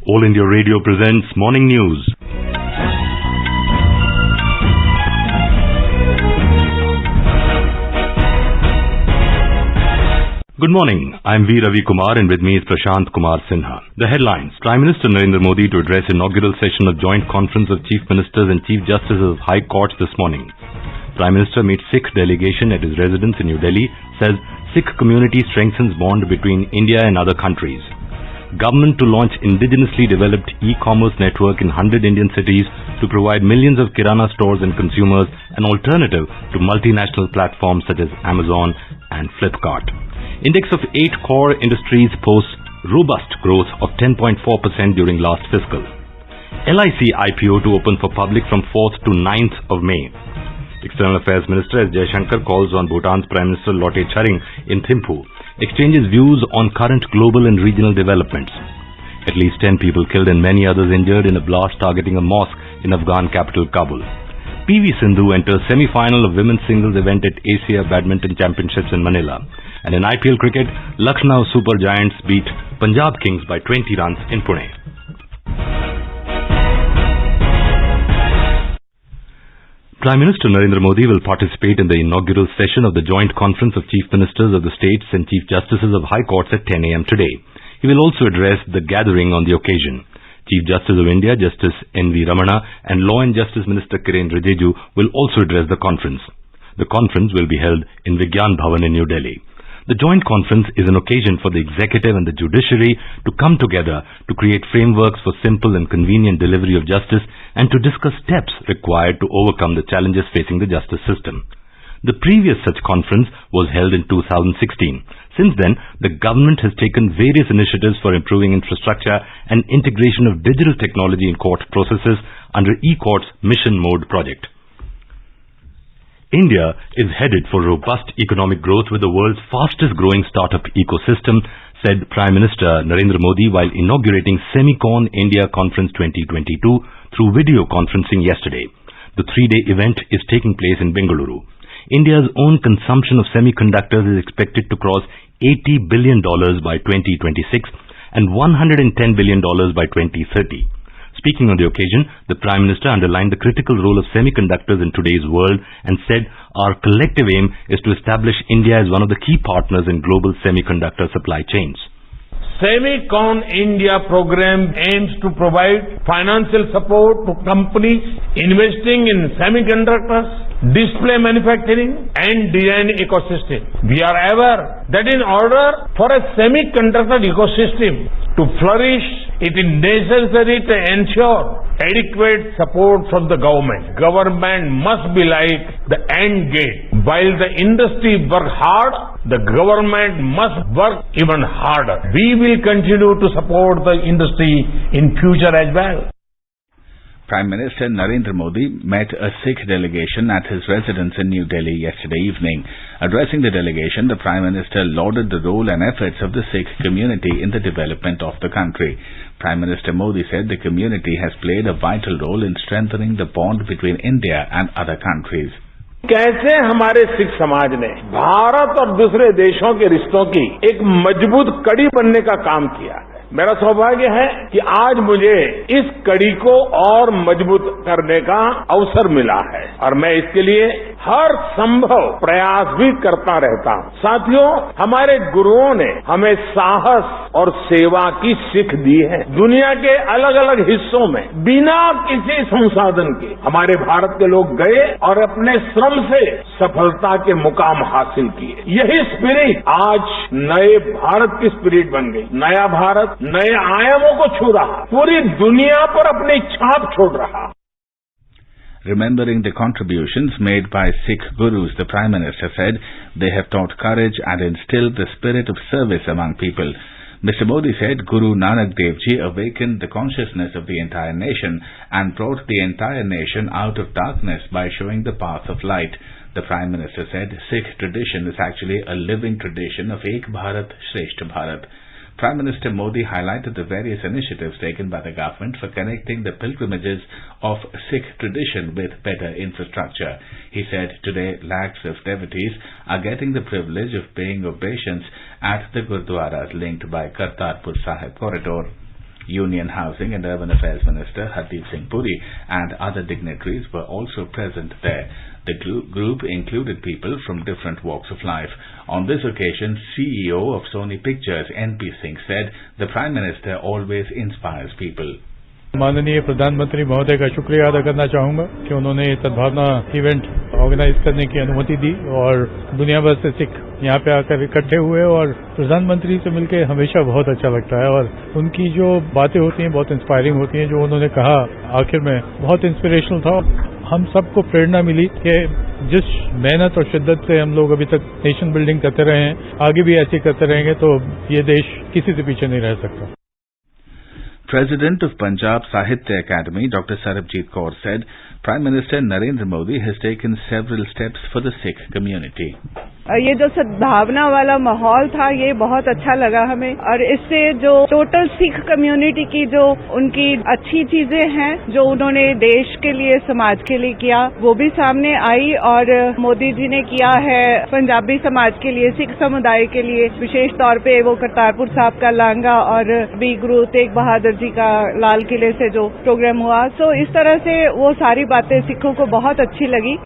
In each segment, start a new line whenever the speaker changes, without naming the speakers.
All India Radio presents Morning News. Good morning. I'm V. Ravi Kumar and with me is Prashant Kumar Sinha. The headlines. Prime Minister Narendra Modi to address inaugural session of Joint Conference of Chief Ministers and Chief Justices of High Courts this morning. Prime Minister meets Sikh delegation at his residence in New Delhi, says Sikh community strengthens bond between India and other countries. Government to launch indigenously developed e-commerce network in 100 Indian cities to provide millions of kirana stores and consumers an alternative to multinational platforms such as Amazon and Flipkart. Index of 8 core industries posts robust growth of 10.4% during last fiscal. LIC IPO to open for public from 4th to 9th of May. External Affairs Minister S. Jaishankar calls on Bhutan's Prime Minister Lotay Tshering in Thimphu. Exchanges views on current global and regional developments. At least 10 people killed and many others injured in a blast targeting a mosque in Afghan capital Kabul. PV Sindhu enters semi-final of women's singles event at Asia Badminton Championships in Manila. And in IPL cricket, Lucknow Super Giants beat Punjab Kings by 20 runs in Pune. Prime Minister Narendra Modi will participate in the inaugural session of the Joint Conference of Chief Ministers of the States and Chief Justices of High Courts at 10 a.m. today. He will also address the gathering on the occasion. Chief Justice of India, Justice N.V. Ramana, and Law and Justice Minister Kiren Rijiju will also address the conference. The conference will be held in Vigyan Bhavan in New Delhi. The joint conference is an occasion for the executive and the judiciary to come together to create frameworks for simple and convenient delivery of justice and to discuss steps required to overcome the challenges facing the justice system. The previous such conference was held in 2016. Since then, the government has taken various initiatives for improving infrastructure and integration of digital technology in court processes under e-Court's Mission Mode project. India is headed for robust economic growth with the world's fastest growing startup ecosystem, said Prime Minister Narendra Modi while inaugurating Semicon India Conference 2022 through video conferencing yesterday. The 3-day event is taking place in Bengaluru. India's own consumption of semiconductors is expected to cross $80 billion by 2026 and $110 billion by 2030. Speaking on the occasion, the Prime Minister underlined the critical role of semiconductors in today's world and said, "Our collective aim is to establish India as one of the key partners in global semiconductor supply chains."
Semicon India program aims to provide financial support to companies investing in semiconductors, display manufacturing and design ecosystem. We are aware that in order for a semiconductor ecosystem to flourish, it is necessary to ensure adequate support from the government. Government must be like the end gate. While the industry works hard, the government must work even harder. We will continue to support the industry in future as well.
Prime Minister Narendra Modi met a Sikh delegation at his residence in New Delhi yesterday evening. Addressing the delegation, the Prime Minister lauded the role and efforts of the Sikh community in the development of the country. Prime Minister Modi said the community has played a vital role in strengthening the bond between India and other countries.
कैसे हमारे सिख समाज ने भारत और दूसरे देशों के रिश्तों की एक मजबूत कड़ी बनने का काम किया है। मेरा सौभाग्य है कि आज मुझे इस कड़ी को और मजबूत करने का अवसर मिला है और मैं इसके लिए हर संभव प्रयास भी करता रहता हूं। साथियों, हमारे गुरुओं ने हमें साहस और सेवा की सीख दी है। दुनिया के अलग अलग हिस्सों में बिना किसी संसाधन के हमारे भारत के लोग गए और अपने श्रम से सफलता के मुकाम हासिल किए। यही स्पिरिट आज नए भारत की स्पिरिट बन गई। नया भारत नए आयामों को छू रहा, पूरी दुनिया पर अपनी छाप छोड़ रहा।
Remembering the contributions made by Sikh gurus, the Prime Minister said they have taught courage and instilled the spirit of service among people. Mr. Modi said Guru Nanak Dev Ji awakened the consciousness of the entire nation and brought the entire nation out of darkness by showing the path of light. The Prime Minister said Sikh tradition is actually a living tradition of Ek Bharat, Shreshtha Bharat. Prime Minister Modi highlighted the various initiatives taken by the government for connecting the pilgrimages of Sikh tradition with better infrastructure. He said today lakhs of devotees are getting the privilege of paying obeisance at the Gurdwaras linked by Kartarpur Sahib corridor. Union Housing and Urban Affairs Minister Hardeep Singh Puri and other dignitaries were also present there. The group included people from different walks of life. On this occasion, CEO of Sony Pictures, N.P. Singh, said the Prime Minister always inspires people.
माननीय प्रधानमंत्री महोदय का शुक्रिया अदा करना चाहूंगा कि उन्होंने सद्भावना इवेंट ऑर्गेनाइज करने की अनुमति दी और दुनिया भर से सिख यहाँ पे आकर इकट्ठे हुए और प्रधानमंत्री से मिलकर हमेशा बहुत अच्छा लगता है और उनकी जो बातें होती हैं बहुत इंस्पायरिंग होती हैं। जो उन्होंने कहा आखिर में बहुत इंस्पिरेशनल था। हम सबको प्रेरणा मिली कि जिस मेहनत और शिद्दत से हम लोग अभी तक नेशन बिल्डिंग करते रहे हैं, आगे भी ऐसे करते रहेंगे तो ये देश किसी से पीछे नहीं रह सकता।
President of Punjab Sahitya Academy, Dr. Sarabjit Kaur, said Prime Minister Narendra Modi has taken several steps for the Sikh community.
ये जो सद्भावना वाला माहौल था ये बहुत अच्छा लगा हमें और इससे जो टोटल सिख कम्युनिटी की जो उनकी अच्छी चीजें हैं जो उन्होंने देश के लिए समाज के लिए किया वो भी सामने आई और मोदी जी ने किया है पंजाबी समाज के लिए सिख समुदाय के लिए विशेष तौर पे वो करतारपुर साहब का लांगा और भी गुरु तेग बहादुर जी का लाल किले से जो प्रोग्राम हुआ। तो इस तरह से वो सारी बातें सिखों को बहुत अच्छी लगी।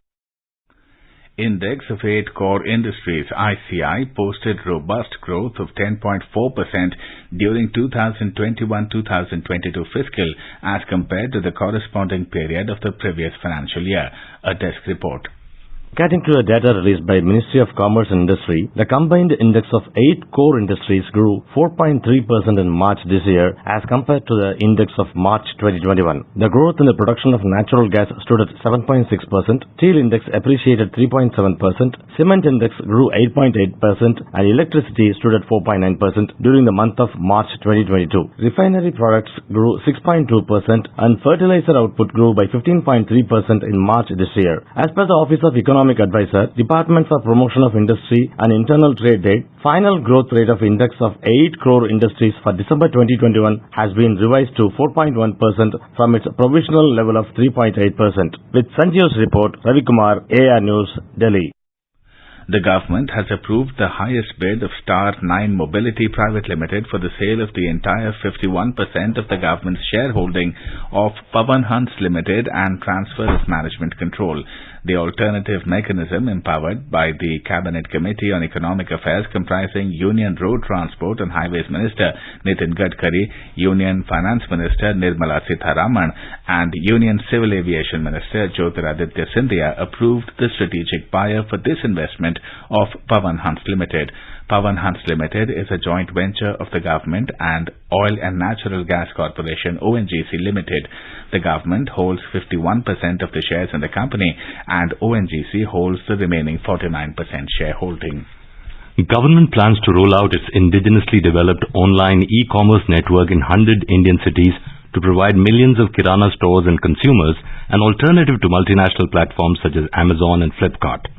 Index of 8 core industries, ICI, posted robust growth of 10.4% during 2021-2022 fiscal as compared to the corresponding period of the previous financial year. A desk report.
According to the data released by Ministry of Commerce and Industry, the combined index of 8 core industries grew 4.3% in March this year as compared to the index of March 2021. The growth in the production of natural gas stood at 7.6%, steel index appreciated 3.7%, cement index grew 8.8%, and electricity stood at 4.9% during the month of March 2022. Refinery products grew 6.2% and fertilizer output grew by 15.3% in March this year. As per the Office of Economic Advisor, Department for Promotion of Industry and Internal Trade data, final growth rate of index of 8 crore industries for December 2021 has been revised to 4.1% from its provisional level of 3.8%. With Sanjeev's report, Ravi Kumar, AR News, Delhi.
The government has approved the highest bid of Star 9 Mobility Private Limited for the sale of the entire 51% of the government's shareholding of Pawan Hans Limited and transfer of management control. The alternative mechanism empowered by the Cabinet Committee on Economic Affairs comprising Union Road Transport and Highways Minister Nitin Gadkari, Union Finance Minister Nirmala Sitharaman and Union Civil Aviation Minister Jyotiraditya Scindia approved the strategic buyer for this investment of Pawan Hans Limited. Pawan Hans Limited is a joint venture of the government and Oil and Natural Gas Corporation ONGC Limited. The government holds 51% of the shares in the company and ONGC holds the remaining 49% shareholding.
Government plans to roll out its indigenously developed online e-commerce network in 100 Indian cities to provide millions of Kirana stores and consumers an alternative to multinational platforms such as Amazon and Flipkart.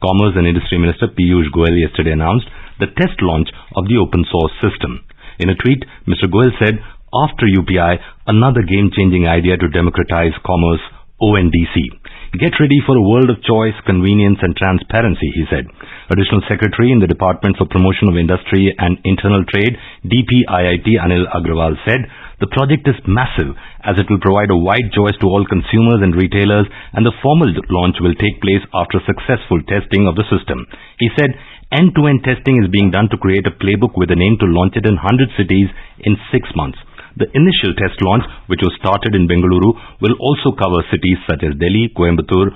Commerce and Industry Minister Piyush Goyal yesterday announced the test launch of the open source system. In a tweet, Mr. Goyal said, after UPI, another game-changing idea to democratize commerce, ONDC. Get ready for a world of choice, convenience and transparency, he said. Additional Secretary in the Department for Promotion of Industry and Internal Trade, DPIIT Anil Agrawal said, the project is massive as it will provide a wide choice to all consumers and retailers and the formal launch will take place after successful testing of the system. He said, end-to-end testing is being done to create a playbook with an aim to launch it in 100 cities in 6 months. The initial test launch, which was started in Bengaluru, will also cover cities such as Delhi, Coimbatore,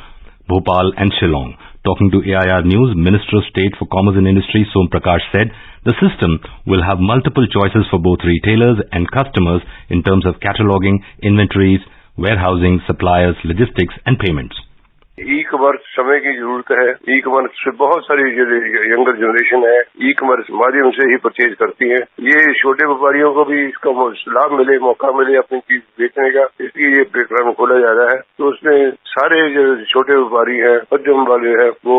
Bhopal and Shillong. Talking to AIR News, Minister of State for Commerce and Industry Som Prakash said, the system will have multiple choices for both retailers and customers in terms of cataloging, inventories, warehousing, suppliers, logistics and payments.
E-commerce समय की जरूरत है। E-commerce से बहुत सारी younger generation है e-commerce माध्यम से ही परचेज करती है। ये छोटे व्यापारियों को भी इसका लाभ मिले, मौका मिले अपनी चीज बेचने का, इसलिए ये प्लेटफॉर्म खोला जा रहा है। तो उसमें सारे जो छोटे व्यापारी हैं, मध्यम वाले हैं, वो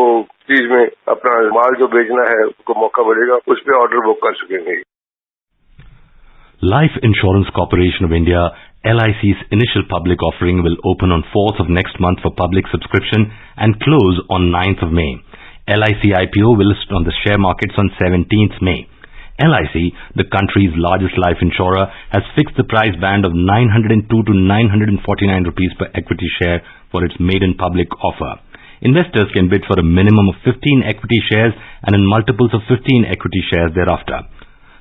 चीज में अपना माल जो बेचना है उनको मौका मिलेगा, उस पर ऑर्डर बुक कर सकेंगे।
Life Insurance Corporation of India, LIC's initial public offering will open on 4th of next month for public subscription and close on 9th of May. LIC IPO will list on the share markets on 17th May. LIC, the country's largest life insurer, has fixed the price band of 902 to 949 rupees per equity share for its maiden public offer. Investors can bid for a minimum of 15 equity shares and in multiples of 15 equity shares thereafter.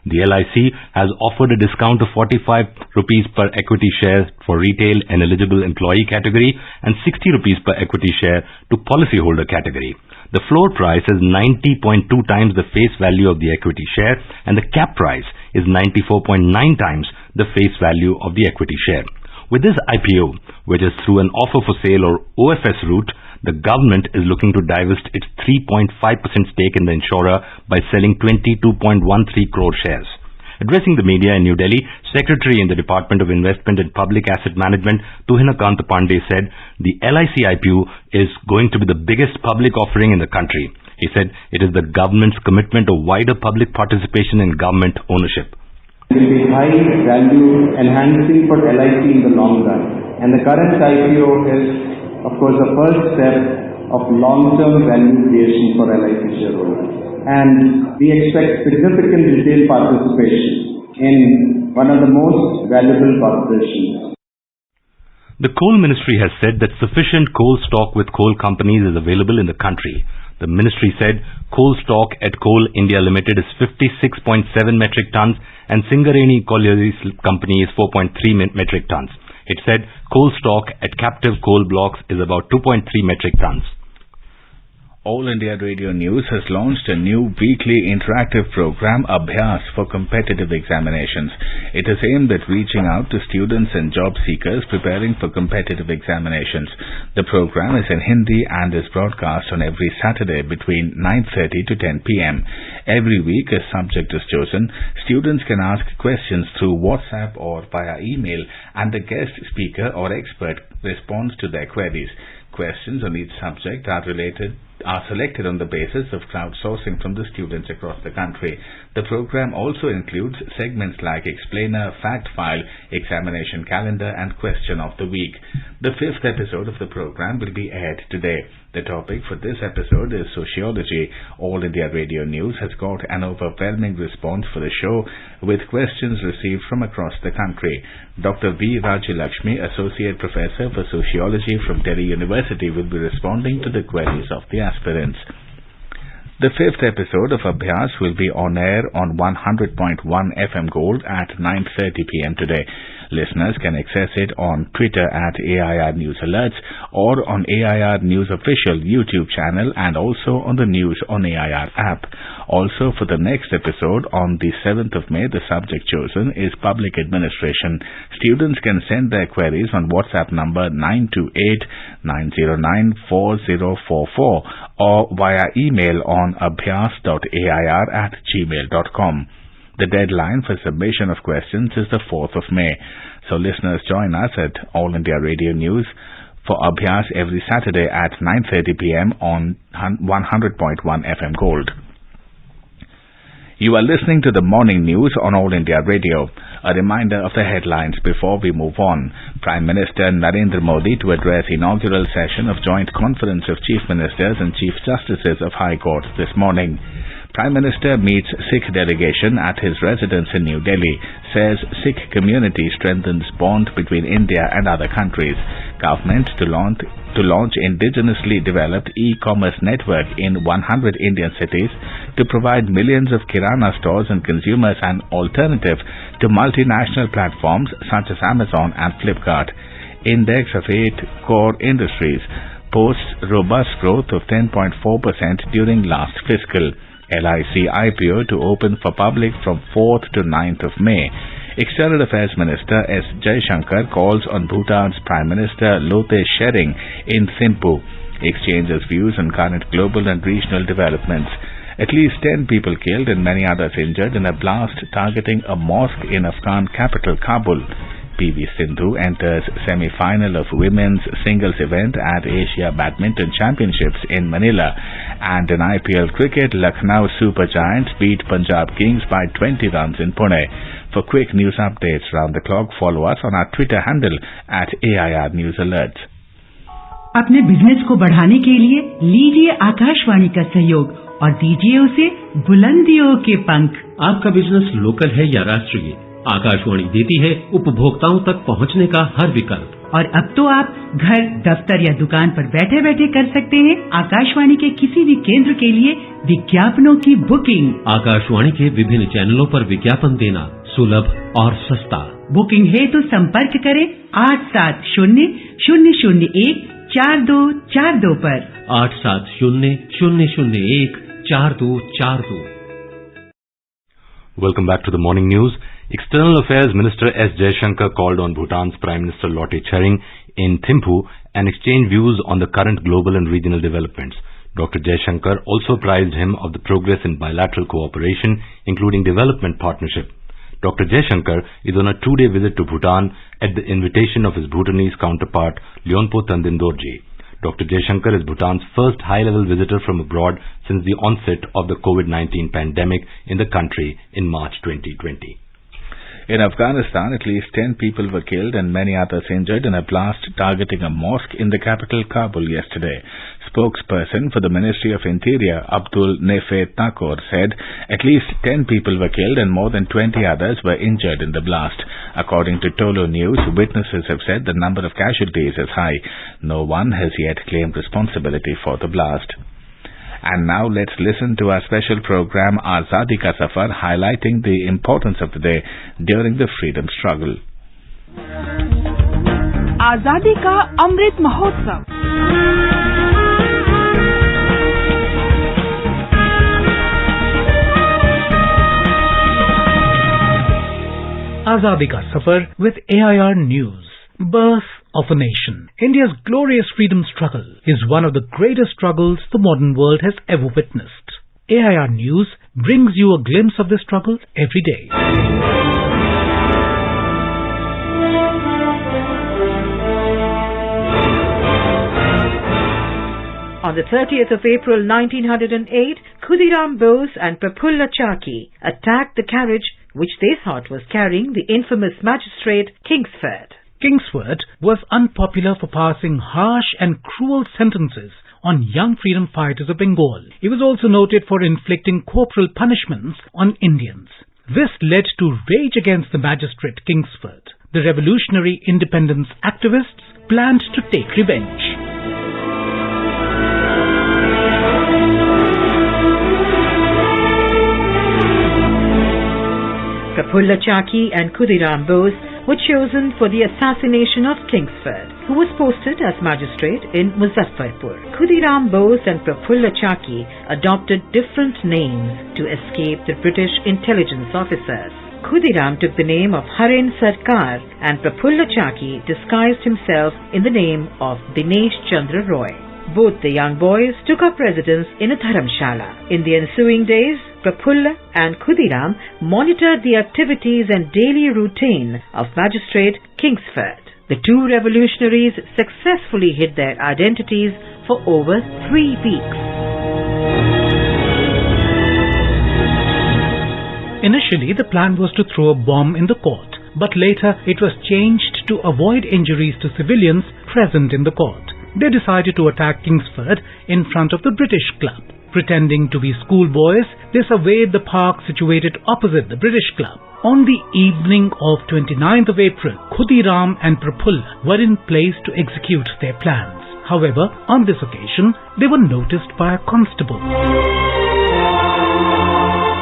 The LIC has offered a discount of 45 rupees per equity share for retail and eligible employee category and 60 rupees per equity share to policyholder category. The floor price is 90.2 times the face value of the equity share and the cap price is 94.9 times the face value of the equity share. With this IPO, which is through an offer for sale or OFS route, the government is looking to divest its 3.5% stake in the insurer by selling 22.13 crore shares. Addressing the media in New Delhi, Secretary in the Department of Investment and Public Asset Management, Tuhinakant Pandey, said the LIC IPO is going to be the biggest public offering in the country. He said it is the government's commitment of wider public participation in government ownership.
It will be high value enhancing for LIC in the long run. And the current IPO is, of course, the first step of long-term value creation for LIC shareholders. And we expect significant retail participation in one of the most valuable corporations.
The Coal Ministry has said that sufficient coal stock with coal companies is available in the country. The ministry said coal stock at Coal India Limited is 56.7 metric tons and Singareni Collieries Company is 4.3 metric tons. It said coal stock at captive coal blocks is about 2.3 metric tons.
All India Radio News has launched a new weekly interactive program, Abhyas, for competitive examinations. It is aimed at reaching out to students and job seekers preparing for competitive examinations. The program is in Hindi and is broadcast on every Saturday between 9:30 to 10 p.m. Every week a subject is chosen. Students can ask questions through WhatsApp or via email, and the guest speaker or expert responds to their queries. Questions on each subject are selected on the basis of crowdsourcing from the students across the country. The program also includes segments like Explainer, Fact File, Examination Calendar and Question of the Week. The 5th episode of the program will be aired today. The topic for this episode is Sociology. All India Radio News has got an overwhelming response for the show, with questions received from across the country. Dr. V. Rajyalakshmi, Associate Professor for Sociology from Delhi University, will be responding to the queries of the aspirants. The 5th episode of Abhyas will be on air on 100.1 FM Gold at 9:30 p.m. today. Listeners can access it on Twitter at AIR News Alerts or on AIR News Official YouTube channel and also on the News on AIR app. Also, for the next episode on the 7th of May, the subject chosen is Public Administration. Students can send their queries on WhatsApp number 928-909-4044 or via email on abhyas.air@gmail.com. The deadline for submission of questions is the 4th of May. So listeners, join us at All India Radio News for Abhyas every Saturday at 9:30 p.m. on 100.1 FM Gold. You are listening to the morning news on All India Radio. A reminder of the headlines before we move on. Prime Minister Narendra Modi to address inaugural session of Joint Conference of Chief Ministers and Chief Justices of High Court this morning. Prime Minister meets Sikh delegation at his residence in New Delhi, says Sikh community strengthens bond between India and other countries. Government to launch indigenously developed e-commerce network in 100 Indian cities to provide millions of kirana stores and consumers an alternative to multinational platforms such as Amazon and Flipkart. Index of 8 core industries posts robust growth of 10.4% during last fiscal. LIC IPO to open for public from 4th to 9th of May. External Affairs Minister S. Jaishankar calls on Bhutan's Prime Minister Lote Tshering in Thimphu. Exchanges views on current global and regional developments. At least 10 people killed and many others injured in a blast targeting a mosque in Afghan capital Kabul. PV Sindhu enters semi-final of women's singles event at Asia Badminton Championships in Manila. And in IPL cricket, Lucknow Super Giants beat Punjab Kings by 20 runs in Pune. For quick news updates round the clock, follow us on our Twitter handle at AIR News Alerts.
अपने business को बढ़ाने के लिए लीजिए आकाशवाणी का सहयोग और दीजिए उसे बुलंदियों के पंख।
आपका बिजनेस लोकल है या राष्ट्रीय, आकाशवाणी देती है उपभोक्ताओं तक पहुंचने का हर विकल्प।
और अब तो आप घर, दफ्तर या दुकान पर बैठे बैठे कर सकते हैं आकाशवाणी के किसी भी केंद्र के लिए विज्ञापनों की बुकिंग।
आकाशवाणी के विभिन्न चैनलों पर विज्ञापन देना सुलभ और सस्ता।
बुकिंग है तो संपर्क करें 8700014242 पर।
8700014242।
Welcome back to the morning news. External Affairs Minister S. Jaishankar called on Bhutan's Prime Minister Lotay Tshering in Thimphu and exchanged views on the current global and regional developments. Dr. Jaishankar also apprised him of the progress in bilateral cooperation, including development partnership. Dr. Jaishankar is on a 2-day visit to Bhutan at the invitation of his Bhutanese counterpart, Lyonpo Tandin Dorje. Dr. Jaishankar is Bhutan's first high-level visitor from abroad since the onset of the COVID-19 pandemic in the country in March 2020.
In Afghanistan, at least 10 people were killed and many others injured in a blast targeting a mosque in the capital Kabul yesterday. Spokesperson for the Ministry of Interior, Abdul Nefet Thakur, said at least 10 people were killed and more than 20 others were injured in the blast. According to Tolo News, witnesses have said the number of casualties is high. No one has yet claimed responsibility for the blast. And now let's listen to our special program Azadi Ka Safar, highlighting the importance of the day during the freedom struggle.
आजादी का Amrit Mahotsav.
Azadi Ka Safar with AIR News. Birth of a nation. India's glorious freedom struggle is one of the greatest struggles the modern world has ever witnessed. AIR News brings you a glimpse of this struggle every day.
On the 30th of April 1908, Khudiram Bose and Prafulla Chaki attacked the carriage which they thought was carrying the infamous magistrate Kingsford.
Kingsford was unpopular for passing harsh and cruel sentences on young freedom fighters of Bengal. He was also noted for inflicting corporal punishments on Indians. This led to rage against the magistrate Kingsford. The revolutionary independence activists planned to take revenge.
Prafulla Chaki and Khudiram Bose were chosen for the assassination of Kingsford, who was posted as magistrate in Muzaffarpur. Khudiram Bose and Prafulla Chaki adopted different names to escape the British intelligence officers. Khudiram took the name of Haren Sarkar and Prafulla Chaki disguised himself in the name of Dinesh Chandra Roy. Both the young boys took up residence in a dharamshala. In the ensuing days, Prafulla and Khudiram monitored the activities and daily routine of Magistrate Kingsford. The two revolutionaries successfully hid their identities for over 3 weeks.
Initially, the plan was to throw a bomb in the court, but later it was changed to avoid injuries to civilians present in the court. They decided to attack Kingsford in front of the British Club. Pretending to be schoolboys, they surveyed the park situated opposite the British Club. On the evening of 29th of April, Khudiram and Prafulla were in place to execute their plans. However, on this occasion, they were noticed by a constable.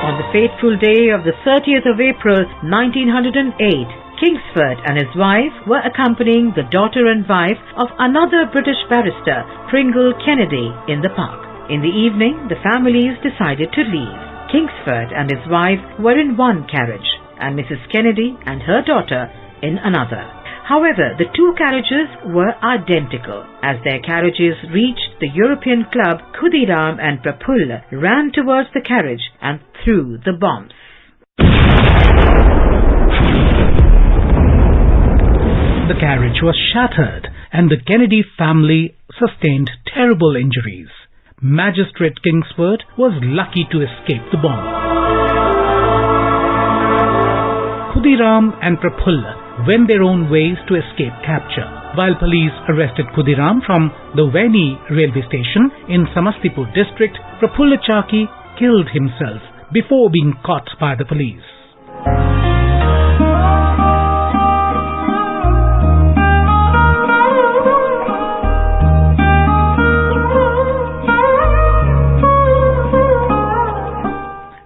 On the fateful day of the 30th of April 1908, Kingsford and his wife were accompanying the daughter and wife of another British barrister, Pringle Kennedy, in the park. In the evening, the families decided to leave. Kingsford and his wife were in one carriage, and Mrs. Kennedy and her daughter in another. However, the two carriages were identical. As their carriages reached the European Club, Khudiram and Prafulla ran towards the carriage and threw the bombs.
The carriage was shattered and the Kennedy family sustained terrible injuries. Magistrate Kingsford was lucky to escape the bomb. Khudiram and Prafulla went their own ways to escape capture. while police arrested Khudiram from the Vaini railway station in Samastipur district. Prafulla Chaki killed himself before being caught by the police.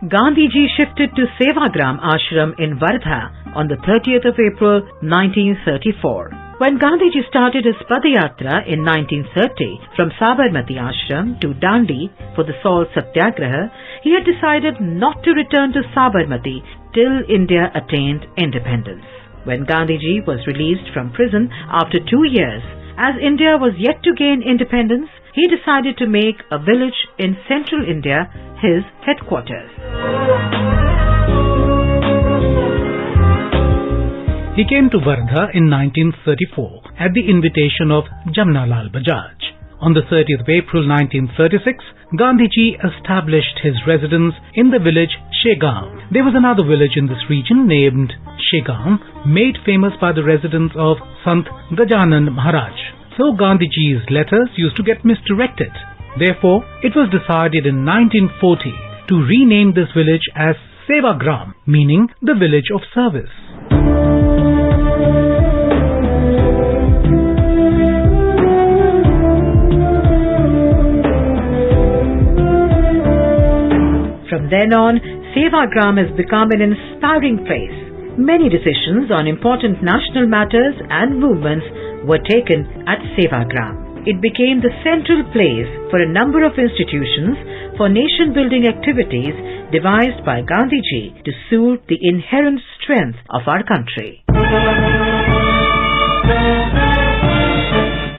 Gandhiji shifted to Sevagram Ashram in Wardha on the 30th of April 1934. When Gandhiji started his Padayatra in 1930 from Sabarmati Ashram to Dandi for the Salt Satyagraha, he had decided not to return to Sabarmati till India attained independence. When Gandhiji was released from prison after 2 years, as India was yet to gain independence, he decided to make a village in central India his headquarters.
He came to Wardha in 1934 at the invitation of Jamnalal Bajaj. On the 30th of April 1936, Gandhiji established his residence in the village Shegam. There was another village in this region named Shegam, made famous by the residents of Sant Gajanan Maharaj. So Gandhiji's letters used to get misdirected. Therefore, it was decided in 1940 to rename this village as Sevagram, meaning the village of service.
From then on, Sevagram has become an inspiring place. Many decisions on important national matters and movements were taken at Sevagram. It became the central place for a number of institutions for nation-building activities devised by Gandhiji to suit the inherent strength of our country.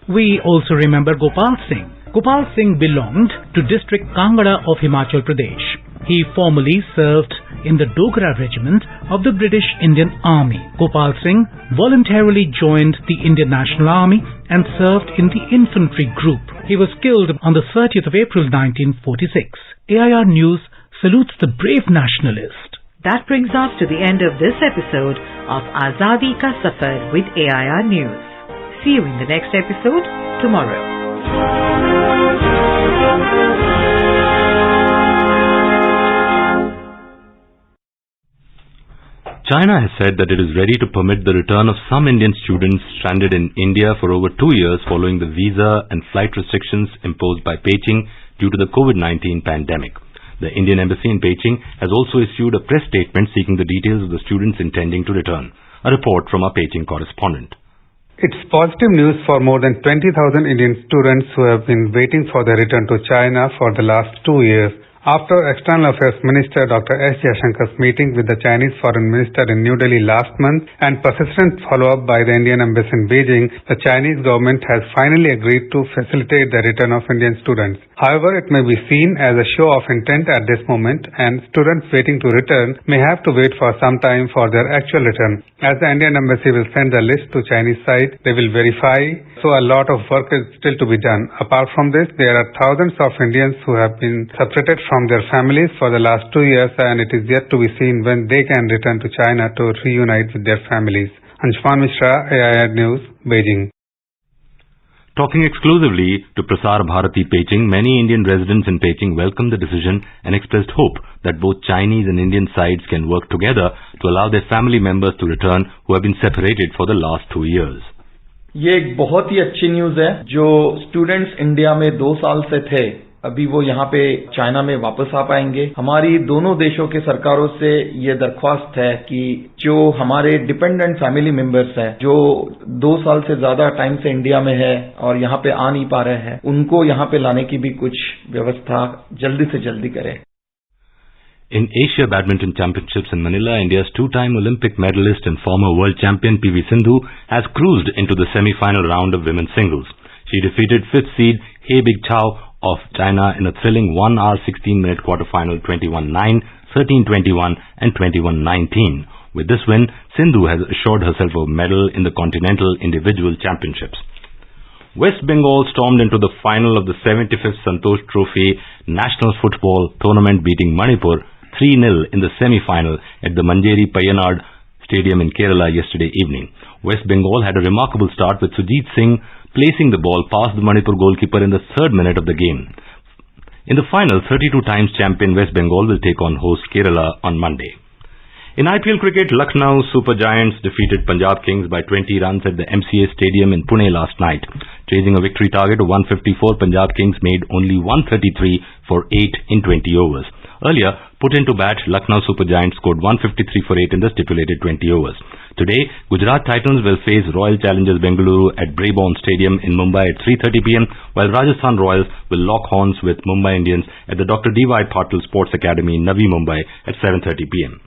We also remember Gopal Singh. Gopal Singh belonged to district Kangra of Himachal Pradesh. He formerly served in the Dogra regiment of the British Indian Army. Gopal Singh voluntarily joined the Indian National Army and served in the infantry group. He was killed on the 30th of April 1946. AIR News salutes the brave nationalist.
That brings us to the end of this episode of Azadi Ka Safar with AIR News. See you in the next episode tomorrow.
China has said that it is ready to permit the return of some Indian students stranded in India for over 2 years following the visa and flight restrictions imposed by Beijing due to the COVID-19 pandemic. The Indian Embassy in Beijing has also issued a press statement seeking the details of the students intending to return. A report from our Beijing correspondent.
It's positive news for more than 20,000 Indian students who have been waiting for their return to China for the last 2 years. After External Affairs Minister Dr. S. Jaishankar's meeting with the Chinese Foreign Minister in New Delhi last month and persistent follow-up by the Indian Embassy in Beijing, the Chinese government has finally agreed to facilitate the return of Indian students. However, it may be seen as a show of intent at this moment, and students waiting to return may have to wait for some time for their actual return. As the Indian Embassy will send the list to Chinese side, they will verify, so a lot of work is still to be done. Apart from this, there are thousands of Indians who have been separated from their families for the last 2 years, and it is yet to be seen when they can return to China to reunite with their families. Anshuman Mishra, AIR News, Beijing.
Talking exclusively to Prasar Bharati Beijing, many Indian residents in Beijing welcomed the decision and expressed hope that both Chinese and Indian sides can work together to allow their family members to return who have been separated for the last 2 years.
ये एक बहुत ही अच्छी news है। जो students India में 2 साल से थे, अभी वो यहाँ पे चाइना में वापस आ पाएंगे। हमारी दोनों देशों के सरकारों से ये दरख्वास्त है कि जो हमारे डिपेंडेंट फैमिली मेंबर्स हैं, जो 2 साल से ज्यादा टाइम से इंडिया में है और यहाँ पे आ नहीं पा रहे हैं, उनको यहाँ पे लाने की भी कुछ व्यवस्था जल्दी से जल्दी करें।
In Asia Badminton Championships in Manila, India's 2-time Olympic medalist and former world champion PV Sindhu has cruised into the semi-final round of women's singles. She defeated 5th seed He Bingchao of China in a thrilling 1-hour 16-minute quarterfinal 21-9, 13-21 and 21-19. With this win, Sindhu has assured herself a medal in the Continental Individual Championships. West Bengal stormed into the final of the 75th Santosh Trophy National Football Tournament, beating Manipur 3-0 in the semi-final at the Manjeri Payanad Stadium in Kerala yesterday evening. West Bengal had a remarkable start with Sujit Singh placing the ball past the Manipur goalkeeper in the 3rd minute of the game. In the final, 32 times champion West Bengal will take on host Kerala on Monday. In IPL cricket, Lucknow Super Giants defeated Punjab Kings by 20 runs at the MCA Stadium in Pune last night. Chasing a victory target of 154, Punjab Kings made only 133 for 8 in 20 overs. Earlier, put into bat, Lucknow Super Giants scored 153 for 8 in the stipulated 20 overs. Today, Gujarat Titans will face Royal Challengers Bengaluru at Brabourne Stadium in Mumbai at 3:30 p.m., while Rajasthan Royals will lock horns with Mumbai Indians at the Dr. D.Y. Patil Sports Academy in Navi Mumbai at 7:30 p.m.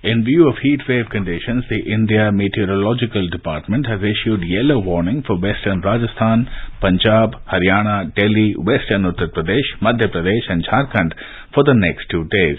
In view of heat wave conditions, the India Meteorological Department has issued yellow warning for western Rajasthan, Punjab, Haryana, Delhi, western Uttar Pradesh, Madhya Pradesh and Jharkhand for the next 2 days.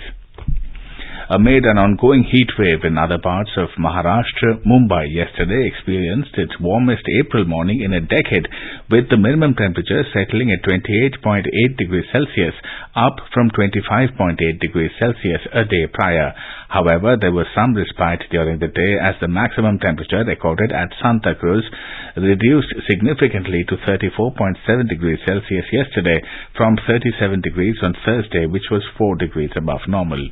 Amid an ongoing heat wave in other parts of Maharashtra, Mumbai yesterday experienced its warmest April morning in a decade, with the minimum temperature settling at 28.8 degrees Celsius, up from 25.8 degrees Celsius a day prior. However, there was some respite during the day as the maximum temperature recorded at Santa Cruz reduced significantly to 34.7 degrees Celsius yesterday from 37 degrees on Thursday, which was 4 degrees above normal.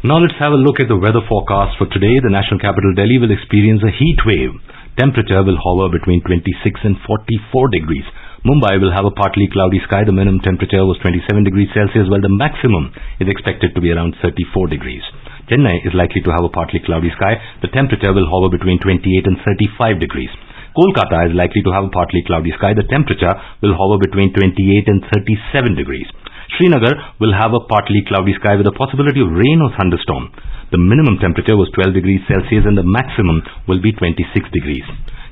Now let's have a look at the weather forecast for today. The national capital Delhi will experience a heat wave. Temperature will hover between 26 and 44 degrees. Mumbai will have a partly cloudy sky. The minimum temperature was 27 degrees Celsius, while the maximum is expected to be around 34 degrees. Chennai is likely to have a partly cloudy sky. The temperature will hover between 28 and 35 degrees. Kolkata is likely to have a partly cloudy sky. The temperature will hover between 28 and 37 degrees. Srinagar will have a partly cloudy sky with a possibility of rain or thunderstorm. The minimum temperature was 12 degrees Celsius and the maximum will be 26 degrees.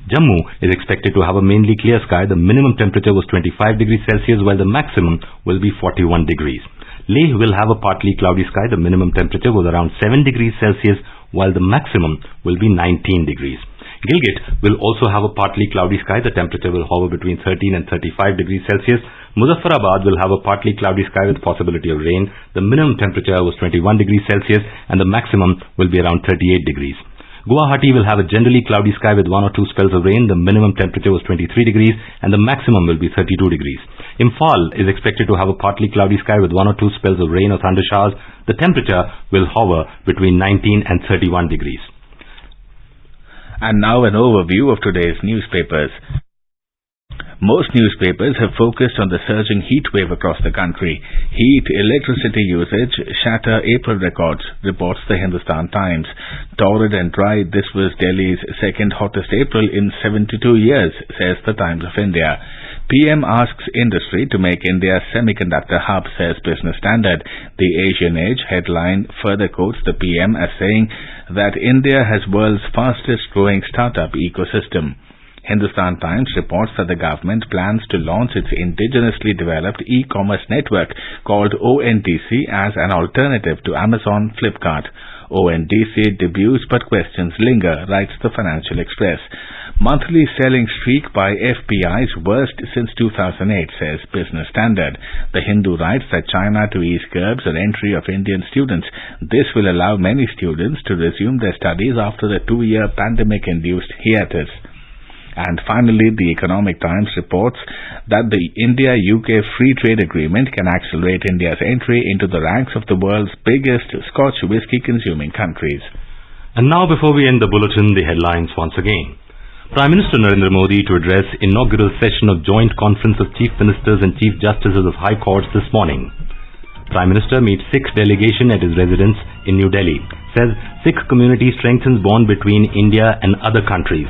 Jammu is expected to have a mainly clear sky. The minimum temperature was 25 degrees Celsius while the maximum will be 41 degrees. Leh will have a partly cloudy sky. The minimum temperature was around 7 degrees Celsius while the maximum will be 19 degrees. Gilgit will also have a partly cloudy sky. The temperature will hover between 13 and 35 degrees Celsius. Muzaffarabad will have a partly cloudy sky with possibility of rain. The minimum temperature was 21 degrees Celsius and the maximum will be around 38 degrees. Guwahati will have a generally cloudy sky with 1 or 2 spells of rain. The minimum temperature was 23 degrees and the maximum will be 32 degrees. Imphal is expected to have a partly cloudy sky with 1 or 2 spells of rain or thunder showers. The temperature will hover between 19 and 31 degrees.
And now an overview of today's newspapers. Most newspapers have focused on the surging heat wave across the country. Heat, electricity usage shatter April records, reports the Hindustan Times. Torrid and dry, this was Delhi's second hottest April in 72 years, says the Times of India. PM asks industry to make India semiconductor hub, says Business Standard. The Asian Age headline further quotes the PM as saying that India has world's fastest growing startup ecosystem. Hindustan Times reports that the government plans to launch its indigenously developed e-commerce network called ONDC as an alternative to Amazon Flipkart. ONDC debuts but questions linger, writes the Financial Express. Monthly selling streak by FPI's worst since 2008, says Business Standard. The Hindu writes that China to ease curbs on entry of Indian students. This will allow many students to resume their studies after the 2-year pandemic-induced hiatus. And finally, the Economic Times reports that the India-UK Free Trade Agreement can accelerate India's entry into the ranks of the world's biggest Scotch whisky-consuming countries.
And now, before we end the bulletin, the headlines once again. Prime Minister Narendra Modi to address inaugural session of Joint Conference of Chief Ministers and Chief Justices of High Courts this morning. Prime Minister meets Sikh delegation at his residence in New Delhi. Says Sikh community strengthens bond between India and other countries.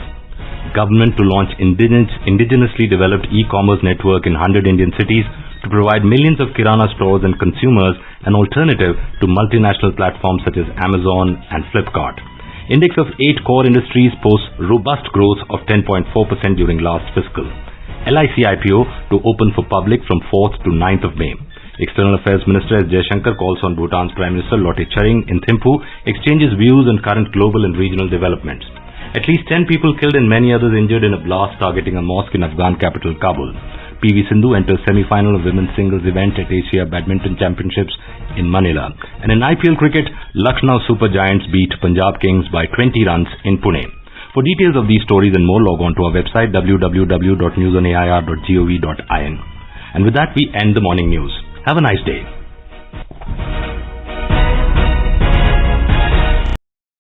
Government to launch indigenously developed e-commerce network in 100 Indian cities to provide millions of Kirana stores and consumers an alternative to multinational platforms such as Amazon and Flipkart. Index of 8 core industries posts robust growth of 10.4% during last fiscal. LIC IPO to open for public from 4th to 9th of May. External Affairs Minister S. Jaishankar calls on Bhutan's Prime Minister Lote Tshering in Thimphu, exchanges views on current global and regional developments. At least 10 people killed and many others injured in a blast targeting a mosque in Afghan capital Kabul. PV Sindhu enters semi-final of women's singles event at Asia Badminton Championships in Manila. And in IPL cricket, Lucknow Super Giants beat Punjab Kings by 20 runs in Pune. For details of these stories and more, log on to our website www.newsonair.gov.in. And with that, we end the morning news. Have a nice day.